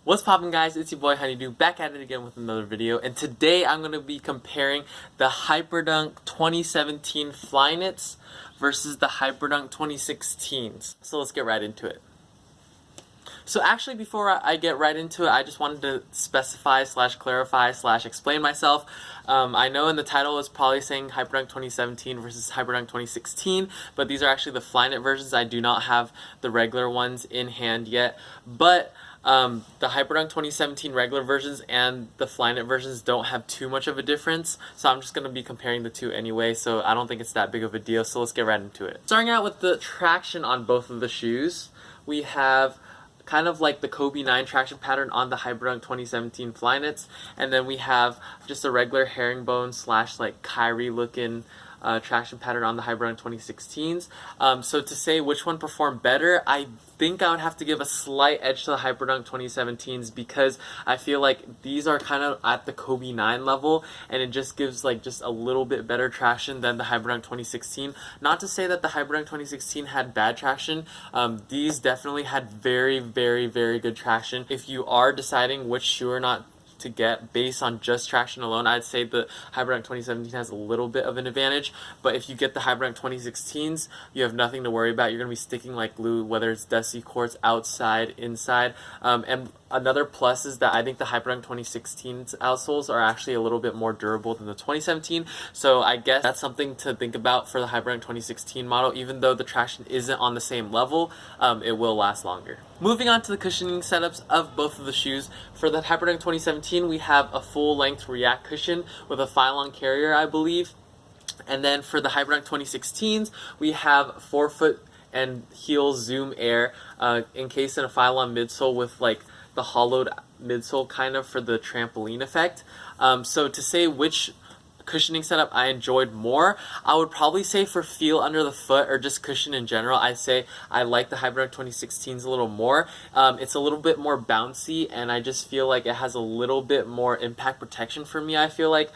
What's poppin', guys? It's your boy Honeydew back at it again with another video, and today I'm going to be comparing the Hyperdunk 2017 Flyknits versus the Hyperdunk 2016s. So let's get right into it. So actually, before I get right into it, I just wanted to specify / clarify / explain myself. I know in the title it's probably saying Hyperdunk 2017 versus Hyperdunk 2016, but these are actually the Flyknit versions. I do not have the regular ones in hand yet, but the Hyperdunk 2017 regular versions and the Flyknit versions don't have too much of a difference, so I'm just going to be comparing the two anyway, so I don't think it's that big of a deal, so let's get right into it. Starting out with the traction on both of the shoes, we have kind of like the Kobe 9 traction pattern on the Hyperdunk 2017 Flyknits, and then we have just a regular herringbone / like Kyrie looking traction pattern on the Hyperdunk 2016s. So to say which one performed better, I think I would have to give a slight edge to the Hyperdunk 2017s because I feel like these are kind of at the Kobe 9 level, and it just gives like just a little bit better traction than the Hyperdunk 2016. Not to say that the Hyperdunk 2016 had bad traction. These definitely had very good traction. If you are deciding which shoe or not to get based on just traction alone, I'd say the Hyperdunk 2017 has a little bit of an advantage, but if you get the Hyperdunk 2016s, you have nothing to worry about. You're going to be sticking like glue, whether it's dusty quartz, outside, inside, and another plus is that I think the Hyperdunk 2016's outsoles are actually a little bit more durable than the 2017, so I guess that's something to think about for the Hyperdunk 2016 model. Even though the traction isn't on the same level, it will last longer. Moving on to the cushioning setups of both of the shoes. For the Hyperdunk 2017, we have a full-length React cushion with a Phylon carrier, I believe. And then for the Hyperdunk 2016s, we have forefoot and heel Zoom Air encased in a Phylon midsole with like the hollowed midsole kind of for the trampoline effect. So to say which cushioning setup I enjoyed more, I would probably say for feel under the foot or just cushion in general, I'd say I like the Hyperdunk 2016s a little more. It's a little bit more bouncy, and I just feel like it has a little bit more impact protection for me. I feel like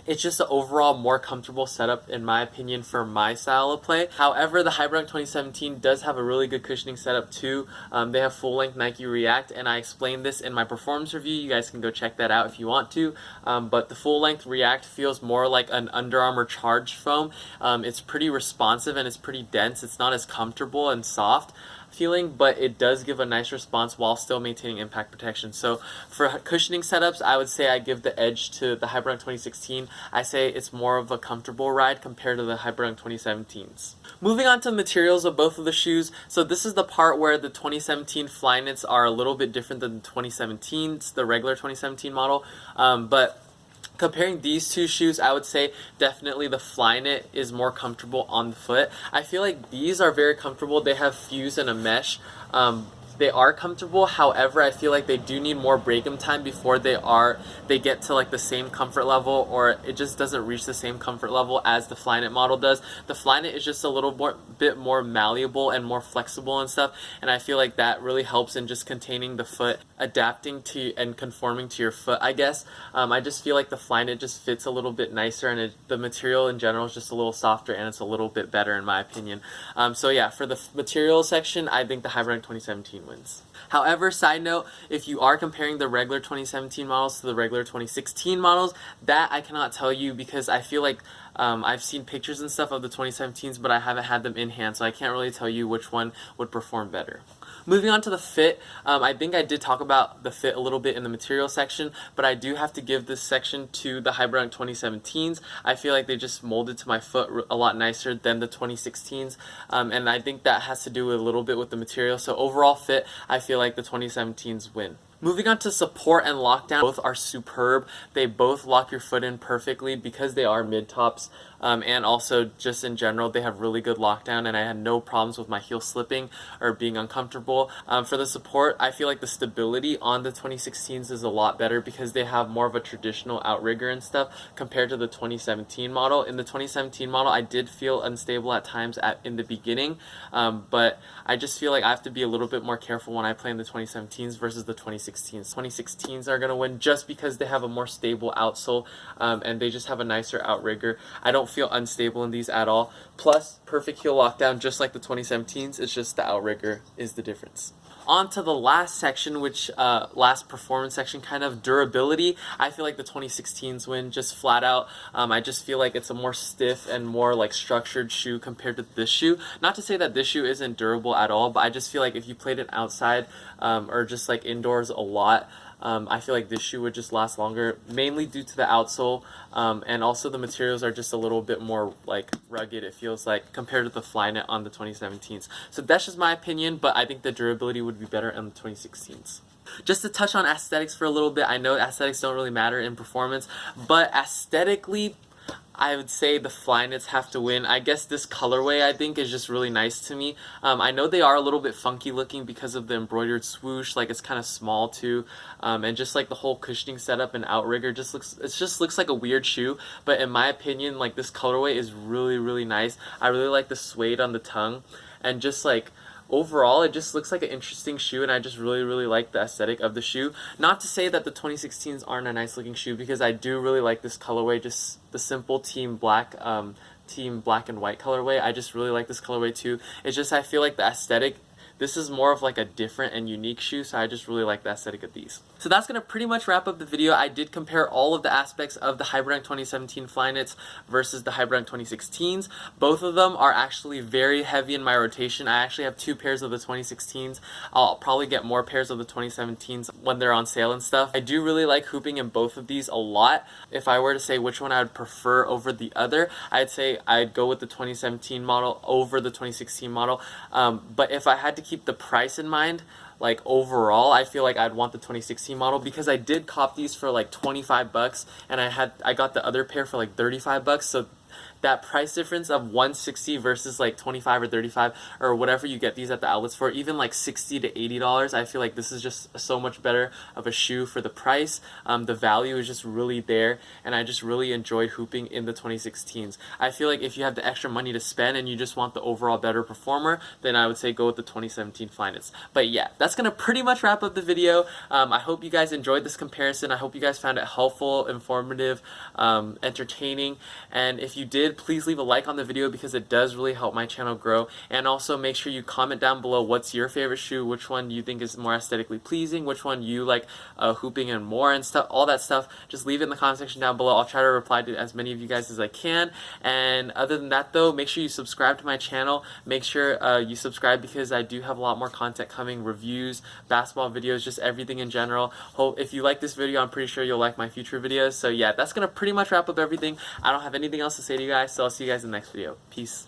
it's just an overall more comfortable setup, in my opinion, for my style of play. However, the Hyperdunk 2017 does have a really good cushioning setup too. They have full-length Nike React, and I explained this in my performance review. You guys can go check that out if you want to. But the full-length React feels more like an Under Armour Charged foam. It's pretty responsive and it's pretty dense. It's not as comfortable and soft feeling, but it does give a nice response while still maintaining impact protection. So for cushioning setups, I would say I give the edge to the Hyperdunk 2016. I say it's more of a comfortable ride compared to the Hyperdunk 2017s. Moving on to the materials of both of the shoes. So this is the part where the 2017 Flyknits are a little bit different than the 2017s, the regular 2017 model. But comparing these two shoes, I would say definitely the Flyknit is more comfortable on the foot. I feel like these are very comfortable. They have fuse and a mesh. They are comfortable, however, I feel like they do need more break-em time before they get to like the same comfort level, or it just doesn't reach the same comfort level as the Flyknit model does. The Flyknit is just a little bit more malleable and more flexible and stuff, and I feel like that really helps in just containing the foot, adapting to and conforming to your foot, I guess. I just feel like the Flyknit just fits a little bit nicer, and the material in general is just a little softer, and it's a little bit better in my opinion. So yeah, for the material section, I think the Hyperdunk 2017 wins. However, side note, if you are comparing the regular 2017 models to the regular 2016 models, that I cannot tell you because I feel like I've seen pictures and stuff of the 2017s, but I haven't had them in hand, so I can't really tell you which one would perform better. Moving on to the fit, I think I did talk about the fit a little bit in the material section, but I do have to give this section to the Hyperdunk 2017s. I feel like they just molded to my foot a lot nicer than the 2016s, and I think that has to do a little bit with the material. So overall fit, I feel like the 2017s win. Moving on to support and lockdown, both are superb. They both lock your foot in perfectly because they are mid-tops, and also just in general, they have really good lockdown, and I had no problems with my heel slipping or being uncomfortable. For the support, I feel like the stability on the 2016s is a lot better because they have more of a traditional outrigger and stuff compared to the 2017 model. In the 2017 model, I did feel unstable at times in the beginning, but I just feel like I have to be a little bit more careful when I play in the 2017s versus the 2016s. 2016s. 2016s are going to win just because they have a more stable outsole and they just have a nicer outrigger. I don't feel unstable in these at all. Plus, perfect heel lockdown just like the 2017s. It's just the outrigger is the difference. On to the last section, which last performance section, kind of durability. I feel like the 2016s win just flat out. I just feel like it's a more stiff and more like structured shoe compared to this shoe. Not to say that this shoe isn't durable at all, but I just feel like if you played it outside or just like indoors a lot, I feel like this shoe would just last longer, mainly due to the outsole, and also the materials are just a little bit more like rugged, it feels like, compared to the Flyknit on the 2017s. So that's just my opinion, but I think the durability would be better on the 2016s. Just to touch on aesthetics for a little bit, I know aesthetics don't really matter in performance, but aesthetically, I would say the Flyknits have to win. I guess this colorway, I think, is just really nice to me. I know they are a little bit funky looking because of the embroidered swoosh, like it's kind of small too, and just like the whole cushioning setup and outrigger just looks like a weird shoe. But in my opinion, like this colorway is really nice. I really like the suede on the tongue, and just like overall, it just looks like an interesting shoe, and I just really like the aesthetic of the shoe. Not to say that the 2016s aren't a nice looking shoe, because I do really like this colorway, just the simple team black and white colorway. I just really like this colorway too. It's just I feel like the aesthetic, this is more of like a different and unique shoe, so I just really like the aesthetic of these. So that's going to pretty much wrap up the video. I did compare all of the aspects of the Hyperdunk 2017 Flyknits versus the Hyperdunk 2016s. Both of them are actually very heavy in my rotation. I actually have 2 pairs of the 2016s. I'll probably get more pairs of the 2017s when they're on sale and stuff. I do really like hooping in both of these a lot. If I were to say which one I would prefer over the other, I'd say I'd go with the 2017 model over the 2016 model. But if I had to keep the price in mind, like overall, I feel like I'd want the 2016 model, because I did cop these for like 25 bucks and I got the other pair for like 35 bucks. So that price difference of 160 versus like 25 or 35 or whatever you get these at the outlets for, even like 60 to $80, I feel like this is just so much better of a shoe for the price. The value is just really there, and I just really enjoyed hooping in the 2016s. I feel like if you have the extra money to spend and you just want the overall better performer, then I would say go with the 2017 Flyknits. But yeah, that's gonna pretty much wrap up the video. I hope you guys enjoyed this comparison. I hope you guys found it helpful, informative, entertaining, and if you did, please leave a like on the video, because it does really help my channel grow. And also make sure you comment down below what's your favorite shoe, which one you think is more aesthetically pleasing, which one you like hooping in more and stuff, all that stuff. Just leave it in the comment section down below. I'll try to reply to as many of you guys as I can. And other than that though, make sure you subscribe to my channel. Make sure you subscribe, because I do have a lot more content coming, reviews, basketball videos, just everything in general. If you like this video, I'm pretty sure you'll like my future videos. So yeah, that's gonna pretty much wrap up everything. I don't have anything else to say to you guys, so I'll see you guys in the next video. Peace.